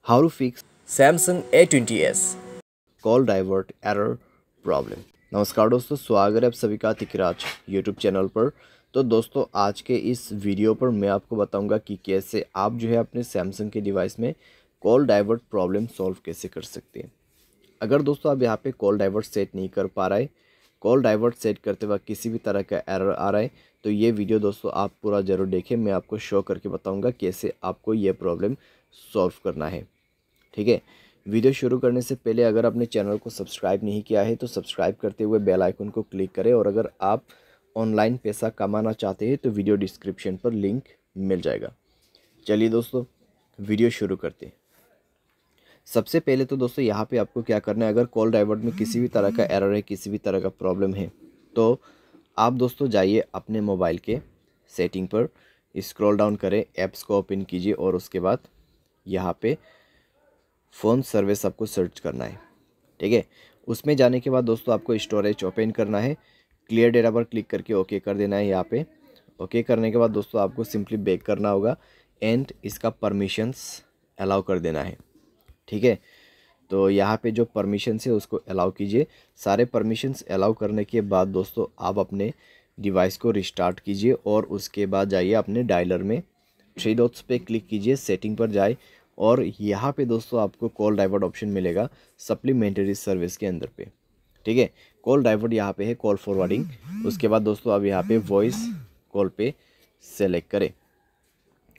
How to fix Samsung A20s। Call divert error problem. नमस्कार दोस्तों, स्वागत है आप सभी का तिकराज यूट्यूब चैनल पर। तो दोस्तों, आज के इस वीडियो पर मैं आपको बताऊंगा कि कैसे आप जो है अपने सैमसंग के डिवाइस में कॉल डाइवर्ट प्रॉब्लम सॉल्व कैसे कर सकते हैं। अगर दोस्तों आप यहाँ पे कॉल डाइवर्ट सेट नहीं कर पा रहे, कॉल डाइवर्ट सेट करते वक्त किसी भी तरह का एरर आ रहा है, तो ये वीडियो दोस्तों आप पूरा ज़रूर देखें। मैं आपको शो करके बताऊंगा कैसे आपको ये प्रॉब्लम सॉल्व करना है। ठीक है, वीडियो शुरू करने से पहले अगर आपने चैनल को सब्सक्राइब नहीं किया है तो सब्सक्राइब करते हुए बेल आइकन को क्लिक करें। और अगर आप ऑनलाइन पैसा कमाना चाहते हैं तो वीडियो डिस्क्रिप्शन पर लिंक मिल जाएगा। चलिए दोस्तों, वीडियो शुरू करते हैं। सबसे पहले तो दोस्तों यहाँ पे आपको क्या करना है, अगर कॉल डाइवर्ट में किसी भी तरह का एरर है, किसी भी तरह का प्रॉब्लम है, तो आप दोस्तों जाइए अपने मोबाइल के सेटिंग पर, स्क्रॉल डाउन करें, ऐप्स को ओपन कीजिए और उसके बाद यहाँ पे फ़ोन सर्विस आपको सर्च करना है। ठीक है, उसमें जाने के बाद दोस्तों आपको स्टोरेज ओपन करना है, क्लियर डेटा पर क्लिक करके ओके कर देना है। यहाँ पे ओके करने के बाद दोस्तों आपको सिंपली बैक करना होगा एंड इसका परमिशंस अलाउ कर देना है। ठीक है, तो यहाँ पे जो परमिशंस है उसको अलाउ कीजिए। सारे परमिशंस अलाउ करने के बाद दोस्तों आप अपने डिवाइस को रिस्टार्ट कीजिए और उसके बाद जाइए अपने डायलर में, थ्री डॉट्स पे क्लिक कीजिए, सेटिंग पर जाए और यहाँ पे दोस्तों आपको कॉल डाइवर्ट ऑप्शन मिलेगा सप्लीमेंट्री सर्विस के अंदर पे। ठीक है, कॉल डाइवर्ट यहाँ पे है, कॉल फॉरवर्डिंग। उसके बाद दोस्तों अब यहाँ पे वॉइस कॉल पे सेलेक्ट करें।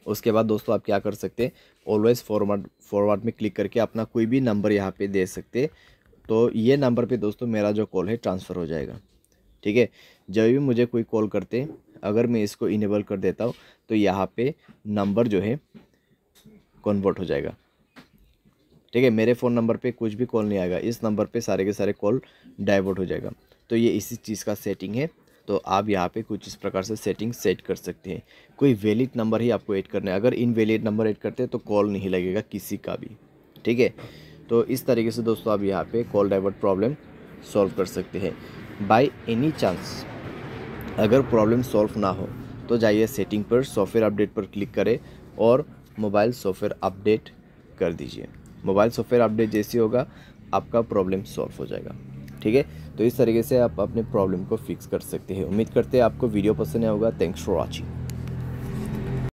उसके बाद दोस्तों आप क्या कर सकते हैं, ऑलवेज फॉरवर्ड में क्लिक करके अपना कोई भी नंबर यहाँ पे दे सकते हैं। तो ये नंबर पे दोस्तों मेरा जो कॉल है ट्रांसफ़र हो जाएगा। ठीक है, जब भी मुझे कोई कॉल करते हैं, अगर मैं इसको इनेबल कर देता हूँ तो यहाँ पे नंबर जो है कन्वर्ट हो जाएगा। ठीक है, मेरे फ़ोन नंबर पे कुछ भी कॉल नहीं आएगा, इस नंबर पे सारे के सारे कॉल डाइवर्ट हो जाएगा। तो ये इसी चीज़ का सेटिंग है। तो आप यहाँ पे कुछ इस प्रकार से सेटिंग सेट कर सकते हैं। कोई वैलिड नंबर ही आपको ऐड करना है, अगर इनवैलिड नंबर ऐड करते हैं तो कॉल नहीं लगेगा किसी का भी। ठीक है, तो इस तरीके से दोस्तों आप यहाँ पे कॉल डाइवर्ट प्रॉब्लम सॉल्व कर सकते हैं। बाय एनी चांस अगर प्रॉब्लम सॉल्व ना हो तो जाइए सेटिंग पर, सॉफ्टवेयर अपडेट पर क्लिक करें और मोबाइल सॉफ्टवेयर अपडेट कर दीजिए। मोबाइल सॉफ्टवेयर अपडेट जैसे होगा आपका प्रॉब्लम सॉल्व हो जाएगा। ठीक है, तो इस तरीके से आप अपने प्रॉब्लम को फिक्स कर सकते हैं। उम्मीद करते हैं आपको वीडियो पसंद आया होगा। Thanks for watching.